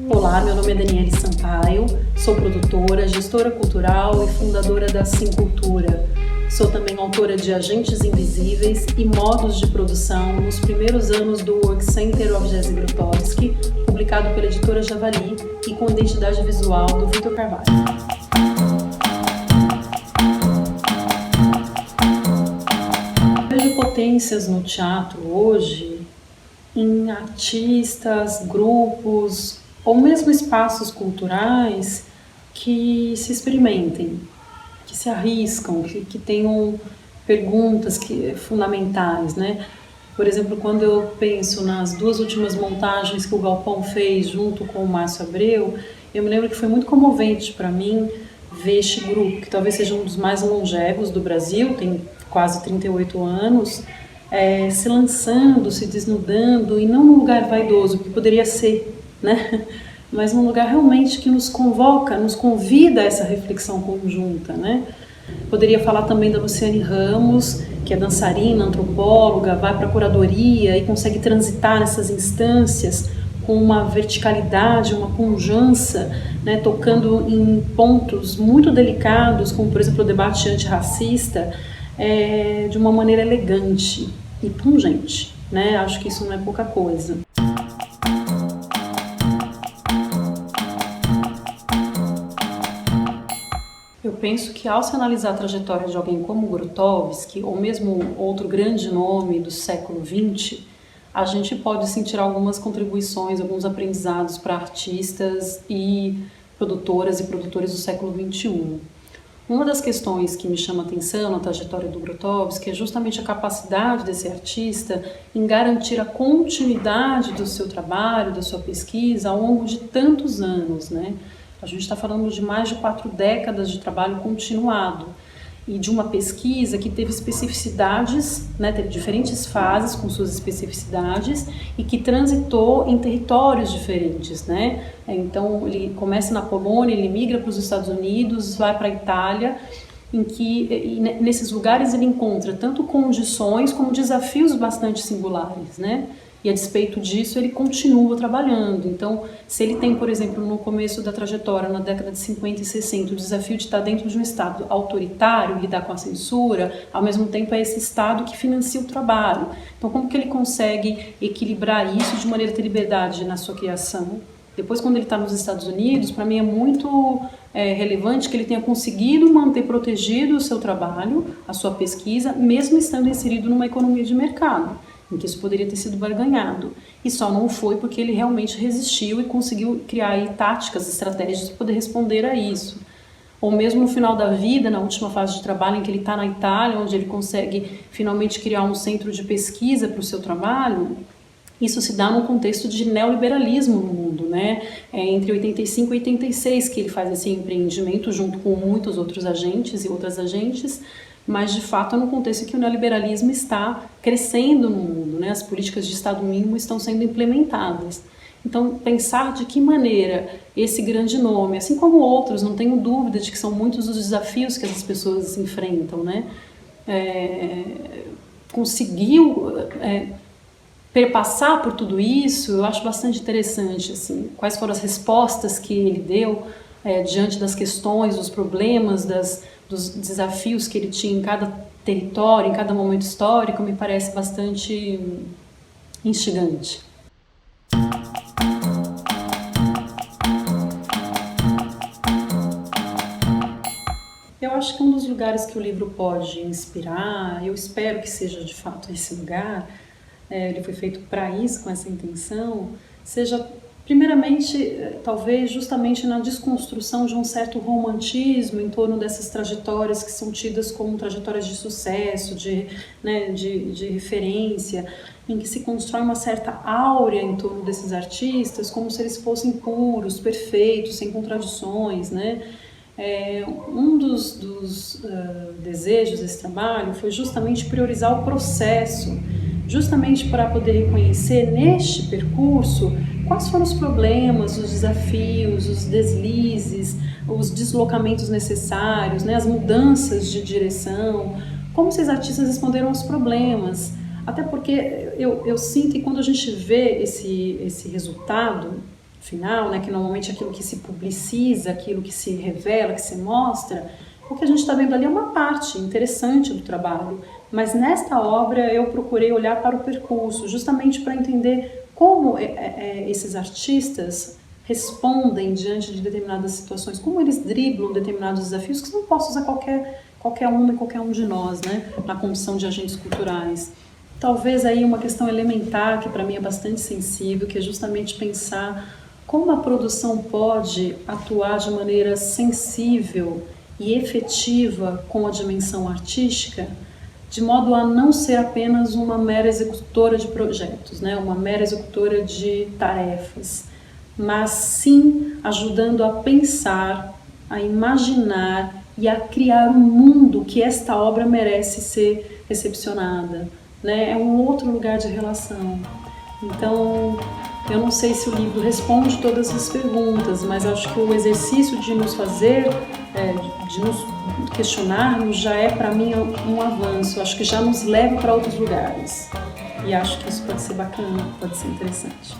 Olá, meu nome é Daniele Sampaio, sou produtora, gestora cultural e fundadora da Sim Cultura. Sou também autora de Agentes Invisíveis e Modos de Produção nos primeiros anos do Work Center of Jerzy Grotowski, publicado pela editora Javali e com identidade visual do Vitor Carvalho. Vejo potências no teatro hoje em artistas, grupos ou mesmo espaços culturais que se experimentem, que se arriscam, que tenham perguntas fundamentais, né? Por exemplo, quando eu penso nas duas últimas montagens que o Galpão fez junto com o Márcio Abreu, eu me lembro que foi muito comovente para mim ver este grupo, que talvez seja um dos mais longevos do Brasil, tem quase 38 anos, se lançando, se desnudando, e não num lugar vaidoso, que poderia ser, né? Mas num lugar realmente que nos convoca, nos convida a essa reflexão conjunta, né? Poderia falar também da Luciane Ramos, que é dançarina, antropóloga, vai para a curadoria e consegue transitar nessas instâncias com uma verticalidade, uma pujança, né, tocando em pontos muito delicados, como por exemplo o debate antirracista, de uma maneira elegante e pungente, né? Acho que isso não é pouca coisa. Eu penso que ao se analisar a trajetória de alguém como Grotowski, ou mesmo outro grande nome do século XX, a gente pode sentir algumas contribuições, alguns aprendizados para artistas e produtoras e produtores do século XXI. Uma das questões que me chama a atenção na trajetória do Grotowski é justamente a capacidade desse artista em garantir a continuidade do seu trabalho, da sua pesquisa ao longo de tantos anos, né? A gente está falando de mais de 4 décadas de trabalho continuado e de uma pesquisa que teve especificidades, né, teve diferentes fases com suas especificidades e que transitou em territórios diferentes, né? Então ele começa na Polônia, ele migra para os Estados Unidos, vai para a Itália, em que nesses lugares ele encontra tanto condições como desafios bastante singulares, né? E a despeito disso ele continua trabalhando. Então, se ele tem, por exemplo, no começo da trajetória, na década de 50 e 60, o desafio de estar dentro de um Estado autoritário, lidar com a censura, ao mesmo tempo é esse Estado que financia o trabalho. Então, como que ele consegue equilibrar isso de maneira a ter liberdade na sua criação? Depois, quando ele está nos Estados Unidos, para mim é muito relevante que ele tenha conseguido manter protegido o seu trabalho, a sua pesquisa, mesmo estando inserido numa economia de mercado, em que isso poderia ter sido barganhado. E só não foi porque ele realmente resistiu e conseguiu criar aí táticas, estratégias para poder responder a isso. Ou mesmo no final da vida, na última fase de trabalho, em que ele está na Itália, onde ele consegue finalmente criar um centro de pesquisa para o seu trabalho. Isso se dá num contexto de neoliberalismo no mundo, né? Entre 85 e 86 que ele faz esse empreendimento junto com muitos outros agentes e outras agentes, mas de fato é num contexto em que o neoliberalismo está crescendo no mundo, né? As políticas de Estado mínimo estão sendo implementadas. Então, pensar de que maneira esse grande nome, assim como outros, não tenho dúvida de que são muitos os desafios que essas pessoas enfrentam, né? Conseguiu perpassar por tudo isso, eu acho bastante interessante, assim, quais foram as respostas que ele deu diante das questões, dos problemas, dos desafios que ele tinha em cada território, em cada momento histórico, me parece bastante instigante. Eu acho que um dos lugares que o livro pode inspirar, eu espero que seja de fato esse lugar, ele foi feito para isso, com essa intenção, seja primeiramente, talvez justamente na desconstrução de um certo romantismo em torno dessas trajetórias que são tidas como trajetórias de sucesso, de referência, em que se constrói uma certa áurea em torno desses artistas, como se eles fossem puros, perfeitos, sem contradições, né? Um dos desejos desse trabalho foi justamente priorizar o processo, justamente para poder reconhecer neste percurso quais foram os problemas, os desafios, os deslizes, os deslocamentos necessários, né, as mudanças de direção, como esses artistas responderam aos problemas. Até porque eu sinto que quando a gente vê esse resultado final, né, que normalmente é aquilo que se publiciza, aquilo que se revela, que se mostra, o que a gente está vendo ali é uma parte interessante do trabalho. Mas nesta obra eu procurei olhar para o percurso, justamente para entender como esses artistas respondem diante de determinadas situações, como eles driblam determinados desafios que são postos a qualquer uma e qualquer um de nós, né, na condição de agentes culturais. Talvez aí uma questão elementar, que para mim é bastante sensível, que é justamente pensar como a produção pode atuar de maneira sensível e efetiva com a dimensão artística, de modo a não ser apenas uma mera executora de projetos, né? Uma mera executora de tarefas, mas sim ajudando a pensar, a imaginar e a criar um mundo que esta obra merece ser recepcionada, né? É um outro lugar de relação. Então, eu não sei se o livro responde todas as perguntas, mas acho que o exercício de nos fazer, de nos questionarmos, já é para mim um avanço. Acho que já nos leva para outros lugares. E acho que isso pode ser bacana, pode ser interessante.